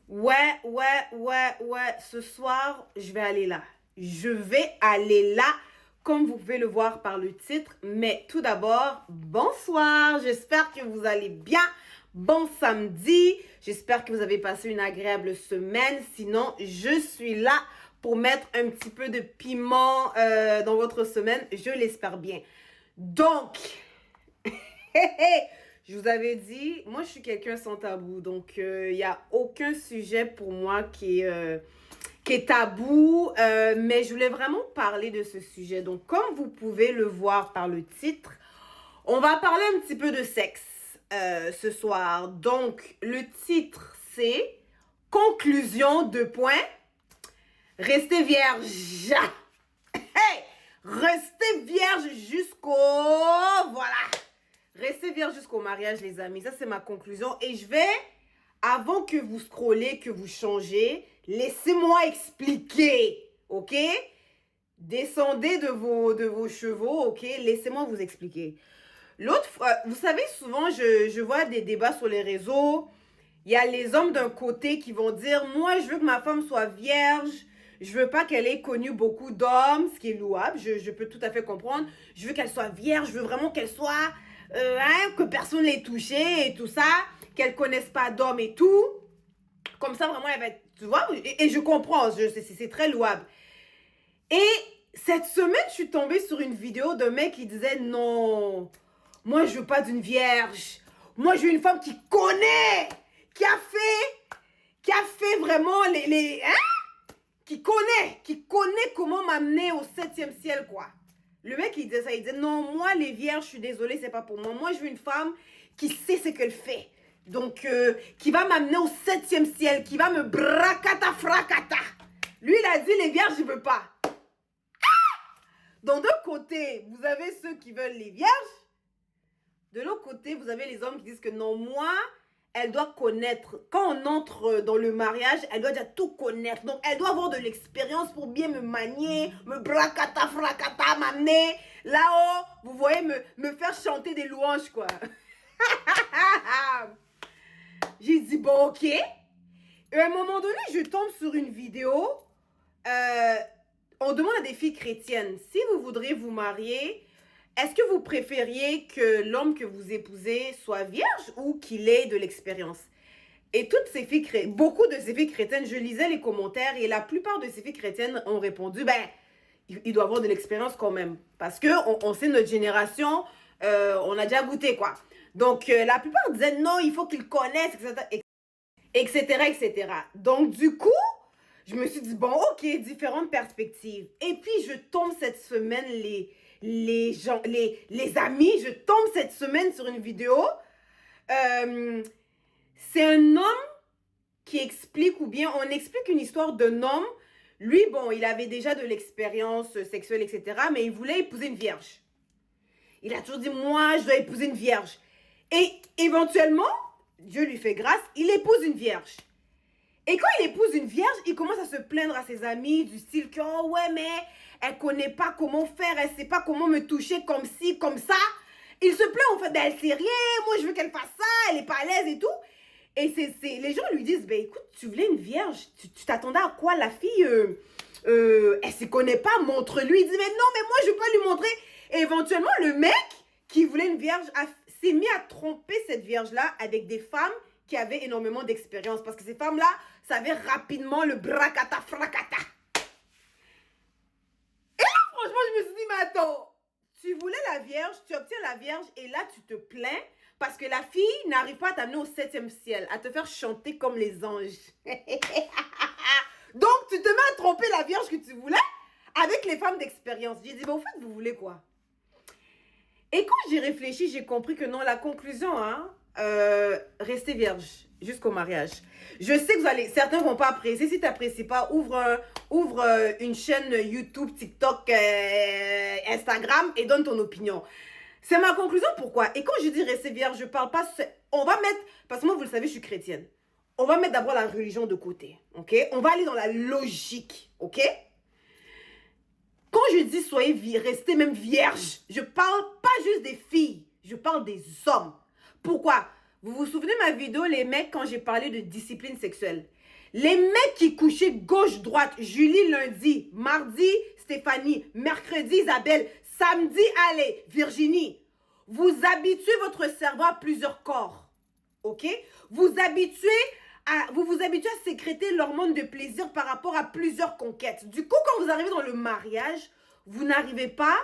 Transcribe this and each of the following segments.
Ouais. Ce soir, je vais aller là. Je vais aller là, comme vous pouvez le voir par le titre. Mais tout d'abord, bonsoir. J'espère que vous allez bien. Bon samedi. J'espère que vous avez passé une agréable semaine. Sinon, je suis là pour mettre un petit peu de piment dans votre semaine. Je l'espère bien. Donc, je vous avais dit, moi je suis quelqu'un sans tabou, donc il n'y a aucun sujet pour moi qui est tabou, mais je voulais vraiment parler de ce sujet. Donc comme vous pouvez le voir par le titre, on va parler un petit peu de sexe ce soir. Donc le titre c'est Conclusion, deux points, restez vierge. Hey! Restez vierge jusqu'au... Voilà. Restez vierge jusqu'au mariage, les amis. Ça, c'est ma conclusion. Et je vais, avant que vous scrollez, que vous changez, laissez-moi expliquer. OK? Descendez de vos chevaux. OK? Laissez-moi vous expliquer. L'autre fois, vous savez, souvent, je vois des débats sur les réseaux. Il y a les hommes d'un côté qui vont dire, moi, je veux que ma femme soit vierge. Je veux pas qu'elle ait connu beaucoup d'hommes, ce qui est louable. Je peux tout à fait comprendre. Je veux qu'elle soit vierge. Je veux vraiment qu'elle soit, que personne l'ait touchée et tout ça. Qu'elle connaisse pas d'hommes et tout. Comme ça, vraiment, elle va être, tu vois. Et je comprends. C'est très louable. Et cette semaine, je suis tombée sur une vidéo d'un mec qui disait, non, moi, je veux pas d'une vierge. Moi, je veux une femme qui connaît, qui a fait vraiment qui connaît comment m'amener au septième ciel, quoi. Le mec, il disait ça, il disait, non, moi, les vierges, je suis désolée, c'est pas pour moi. Moi, je veux une femme qui sait ce qu'elle fait. Donc, qui va m'amener au septième ciel, qui va me bracata fracata. Lui, il a dit, les vierges, je veux pas. Donc, d'un côté, vous avez ceux qui veulent les vierges. De l'autre côté, vous avez les hommes qui disent que non, moi, elle doit connaître. Quand on entre dans le mariage, elle doit déjà tout connaître. Donc, elle doit avoir de l'expérience pour bien me manier, me bracata, fracata, m'amener là-haut. Vous voyez, me faire chanter des louanges, quoi. J'ai dit, bon, ok. Et à un moment donné, je tombe sur une vidéo. On demande à des filles chrétiennes, si vous voudriez vous marier, est-ce que vous préfériez que l'homme que vous épousez soit vierge ou qu'il ait de l'expérience? Et toutes ces filles, beaucoup de ces filles chrétiennes, je lisais les commentaires et la plupart de ces filles chrétiennes ont répondu, ben, il doit avoir de l'expérience quand même. Parce que on sait notre génération, on a déjà goûté, quoi. Donc, la plupart disaient, non, il faut qu'ils connaissent, etc. Donc, du coup, je me suis dit, bon, ok, différentes perspectives. Et puis, je tombe cette semaine, les amis, je tombe cette semaine sur une vidéo. C'est un homme qui explique, ou bien on explique une histoire d'un homme. Lui, bon, il avait déjà de l'expérience sexuelle, etc., mais il voulait épouser une vierge. Il a toujours dit, moi, je dois épouser une vierge. Et éventuellement, Dieu lui fait grâce, il épouse une vierge. Et quand il épouse une vierge, il commence à se plaindre à ses amis du style que, oh ouais, mais elle connaît pas comment faire, elle sait pas comment me toucher comme ci, comme ça. Il se plaint en fait, ben, elle sait rien, moi je veux qu'elle fasse ça, elle est pas à l'aise et tout. Et les gens lui disent, ben écoute, tu voulais une vierge, tu t'attendais à quoi? La fille, elle se connaît pas, montre-lui. Il dit, mais non, mais moi je veux pas lui montrer. Et éventuellement, le mec qui voulait une vierge s'est mis à tromper cette vierge-là avec des femmes qui avaient énormément d'expérience. Parce que ces femmes-là savaient rapidement le bracata fracata. Et là, franchement, je me suis dit, mais attends, tu voulais la vierge, tu obtiens la vierge et là, tu te plains parce que la fille n'arrive pas à t'amener au septième ciel, à te faire chanter comme les anges. Donc, tu te mets à tromper la vierge que tu voulais avec les femmes d'expérience. J'ai dit, mais au fait, vous voulez quoi? Et quand j'ai réfléchi, j'ai compris que non, la conclusion, hein, restez vierge jusqu'au mariage. Je sais que certains vont pas apprécier. Si tu n'apprécies pas, ouvre une chaîne YouTube, TikTok, Instagram et donne ton opinion. C'est ma conclusion. Pourquoi? Et quand je dis rester vierge, je parle pas. On va mettre, parce que moi, vous le savez, je suis chrétienne. On va mettre d'abord la religion de côté, ok? On va aller dans la logique, ok? Quand je dis restez même vierge, je parle pas juste des filles, je parle des hommes. Pourquoi? Vous vous souvenez de ma vidéo, les mecs, quand j'ai parlé de discipline sexuelle? Les mecs qui couchaient gauche-droite, Julie lundi, mardi, Stéphanie, mercredi, Isabelle, samedi, allez, Virginie. Vous habituez votre cerveau à plusieurs corps, ok? Vous vous habituez à sécréter l'hormone de plaisir par rapport à plusieurs conquêtes. Du coup, quand vous arrivez dans le mariage, vous n'arrivez pas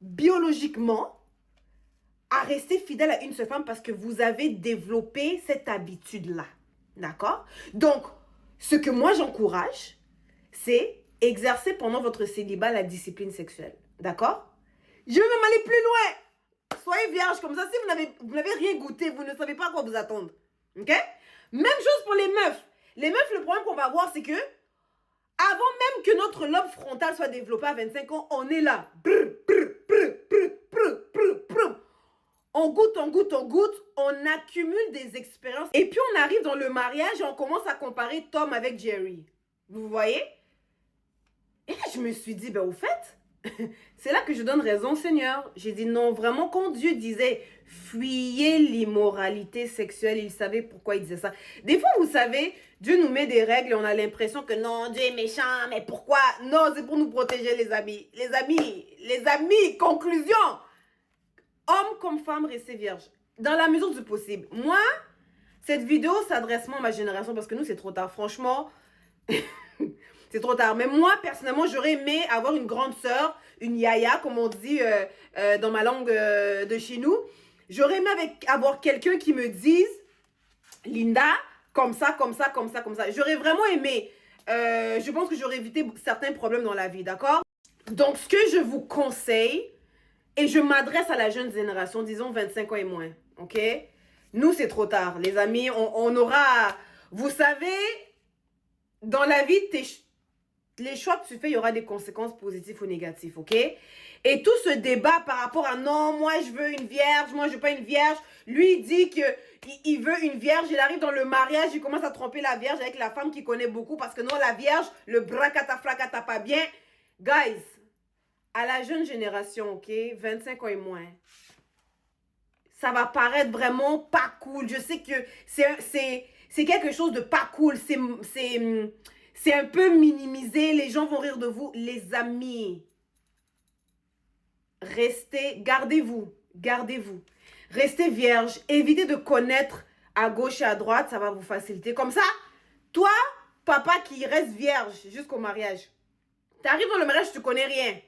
biologiquement à rester fidèle à une seule femme parce que vous avez développé cette habitude-là. D'accord? Donc, ce que moi j'encourage, c'est exercer pendant votre célibat la discipline sexuelle. D'accord? Je vais même aller plus loin. Soyez vierge comme ça. Si vous n'avez rien goûté, vous ne savez pas à quoi vous attendre. OK? Même chose pour les meufs. Les meufs, le problème qu'on va avoir, c'est que avant même que notre lobe frontal soit développé à 25 ans, on est là. On goûte, on accumule des expériences. Et puis on arrive dans le mariage et on commence à comparer Tom avec Jerry. Vous voyez? Et là, je me suis dit, ben au fait, c'est là que je donne raison au Seigneur. J'ai dit non, vraiment, quand Dieu disait fuyez l'immoralité sexuelle, il savait pourquoi il disait ça. Des fois, vous savez, Dieu nous met des règles et on a l'impression que non, Dieu est méchant, mais pourquoi? Non, c'est pour nous protéger, les amis. Les amis, conclusion. Homme comme femme, restez vierge. Dans la mesure du possible. Moi, cette vidéo s'adresse à ma génération parce que nous, c'est trop tard. Franchement, c'est trop tard. Mais moi, personnellement, j'aurais aimé avoir une grande sœur, une yaya, comme on dit dans ma langue de chez nous. J'aurais aimé avoir quelqu'un qui me dise, Linda, comme ça, comme ça, comme ça, comme ça. J'aurais vraiment aimé. Je pense que j'aurais évité certains problèmes dans la vie, d'accord? Donc, ce que je vous conseille, et je m'adresse à la jeune génération, disons 25 ans et moins, ok? Nous, c'est trop tard, les amis. On aura... Vous savez, dans la vie, les choix que tu fais, il y aura des conséquences positives ou négatives, ok? Et tout ce débat par rapport à non, moi je veux une vierge, moi je veux pas une vierge. Lui, il dit qu'il veut une vierge. Il arrive dans le mariage, il commence à tromper la vierge avec la femme qu'il connaît beaucoup parce que non, la vierge, le bracata fracata pas bien. Guys, à la jeune génération, ok, 25 ans et moins, ça va paraître vraiment pas cool. Je sais que c'est quelque chose de pas cool. C'est un peu minimisé. Les gens vont rire de vous. Les amis, gardez-vous. Restez vierge. Évitez de connaître à gauche et à droite. Ça va vous faciliter. Comme ça, toi, papa qui reste vierge jusqu'au mariage, tu arrives dans le mariage, tu connais rien.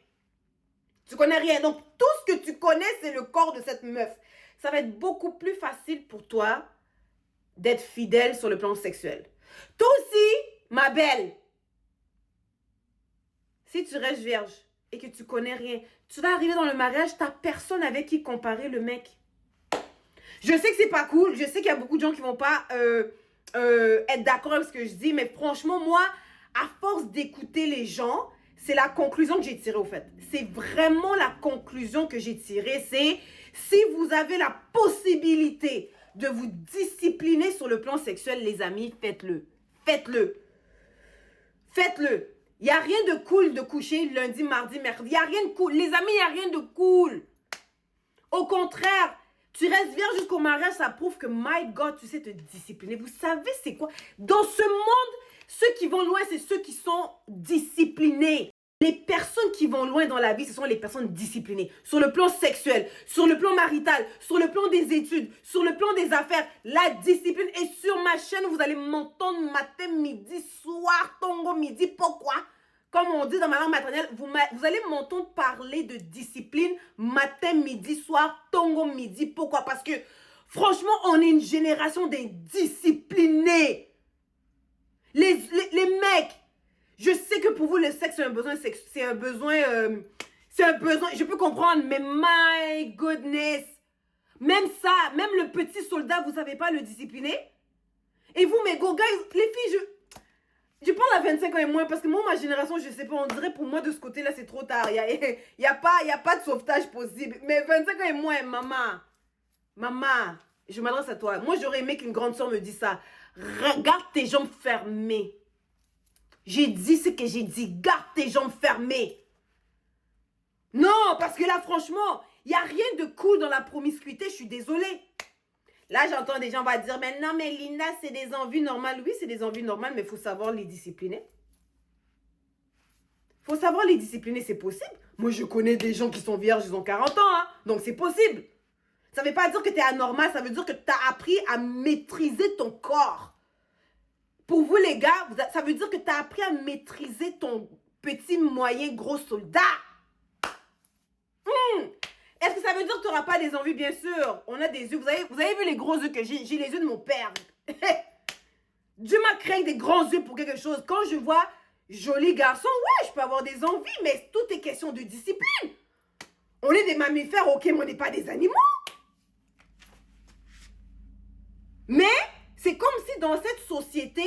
Tu connais rien. Donc, tout ce que tu connais, c'est le corps de cette meuf. Ça va être beaucoup plus facile pour toi d'être fidèle sur le plan sexuel. Toi aussi, ma belle, si tu restes vierge et que tu connais rien, tu vas arriver dans le mariage, tu n'as personne avec qui comparer le mec. Je sais que c'est pas cool. Je sais qu'il y a beaucoup de gens qui vont pas être d'accord avec ce que je dis. Mais franchement, moi, à force d'écouter les gens, c'est la conclusion que j'ai tirée au fait. C'est vraiment la conclusion que j'ai tirée. C'est si vous avez la possibilité de vous discipliner sur le plan sexuel, les amis, faites-le. Faites-le. Faites-le. Il n'y a rien de cool de coucher lundi, mardi, mercredi. Il n'y a rien de cool. Les amis, il n'y a rien de cool. Au contraire, tu restes vierge jusqu'au mariage, ça prouve que, my God, tu sais te discipliner. Vous savez c'est quoi? Dans ce monde, ceux qui vont loin, c'est ceux qui sont disciplinés. Les personnes qui vont loin dans la vie, ce sont les personnes disciplinées. Sur le plan sexuel, sur le plan marital, sur le plan des études, sur le plan des affaires, la discipline. Et sur ma chaîne, vous allez m'entendre matin, midi, soir, tongo, midi. Pourquoi? Comme on dit dans ma langue maternelle, vous allez m'entendre parler de discipline matin, midi, soir, tongo, midi. Pourquoi? Parce que franchement, on est une génération d'indisciplinés. Les mecs, je sais que pour vous, le sexe, c'est un besoin, je peux comprendre, mais my goodness. Même ça, même le petit soldat, vous savez pas le discipliner? Et vous, mes go guys, les filles, je parle à 25 ans et moins, parce que moi, ma génération, je sais pas, on dirait pour moi, de ce côté-là, c'est trop tard. Il y a pas de sauvetage possible. Mais 25 ans et moins, maman, je m'adresse à toi. Moi, j'aurais aimé qu'une grande soeur me dise ça. Garde tes jambes fermées. J'ai dit ce que j'ai dit. Garde tes jambes fermées. Non, parce que là, franchement, il n'y a rien de cool dans la promiscuité. Je suis désolée. Là, j'entends des gens va dire, mais non, mais Linda, c'est des envies normales. Oui, c'est des envies normales, mais il faut savoir les discipliner. Il faut savoir les discipliner, c'est possible. Moi, je connais des gens qui sont vierges, ils ont 40 ans, hein, donc c'est possible. Ça ne veut pas dire que tu es anormal, ça veut dire que tu as appris à maîtriser ton corps. Pour vous, les gars, ça veut dire que tu as appris à maîtriser ton petit, moyen, gros soldat. Est-ce que ça veut dire que tu n'auras pas des envies? Bien sûr. On a des yeux. Vous avez vu les gros yeux que j'ai? J'ai les yeux de mon père. Dieu m'a créé des grands yeux pour quelque chose. Quand je vois joli garçon, ouais, je peux avoir des envies, mais tout est question de discipline. On est des mammifères, ok, mais on n'est pas des animaux. Mais c'est comme si dans cette société,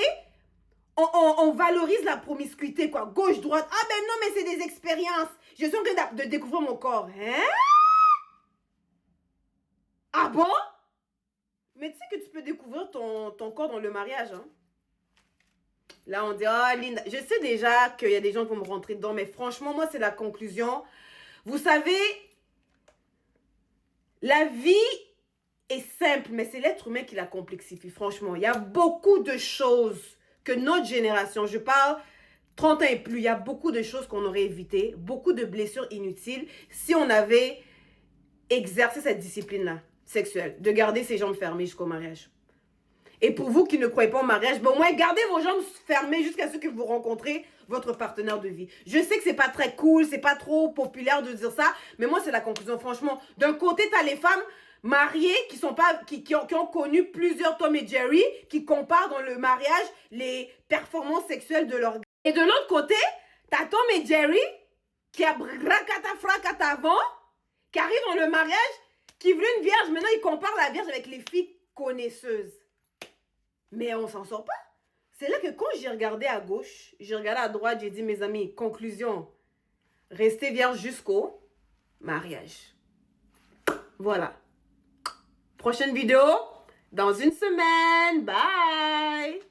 on valorise la promiscuité, quoi. Gauche, droite. Ah ben non, mais c'est des expériences. Je suis en train de découvrir mon corps. Hein? Ah bon? Mais tu sais que tu peux découvrir ton corps dans le mariage, hein? Là, on dit, oh, Linda, je sais déjà qu'il y a des gens qui vont me rentrer dedans, mais franchement, moi, c'est la conclusion. Vous savez, la vie est simple, mais c'est l'être humain qui la complexifie, franchement. Il y a beaucoup de choses que notre génération, je parle 30 ans et plus, il y a beaucoup de choses qu'on aurait évitées, beaucoup de blessures inutiles, si on avait exercé cette discipline-là, sexuelle, de garder ses jambes fermées jusqu'au mariage. Et pour vous qui ne croyez pas au mariage, ben au moins gardez vos jambes fermées jusqu'à ce que vous rencontrez votre partenaire de vie. Je sais que c'est pas très cool, c'est pas trop populaire de dire ça, mais moi c'est la conclusion. Franchement, d'un côté, tu as les femmes mariées qui ont connu plusieurs Tom et Jerry, qui comparent dans le mariage les performances sexuelles de leur gars. Et de l'autre côté, tu as Tom et Jerry qui a bracata fracata avant, qui arrive dans le mariage, qui veut une vierge. Maintenant, ils comparent la vierge avec les filles connaisseuses. Mais on s'en sort pas. C'est là que quand j'ai regardé à gauche, j'ai regardé à droite, j'ai dit, mes amis, conclusion, restez vierge jusqu'au mariage. Voilà. Prochaine vidéo, dans une semaine. Bye!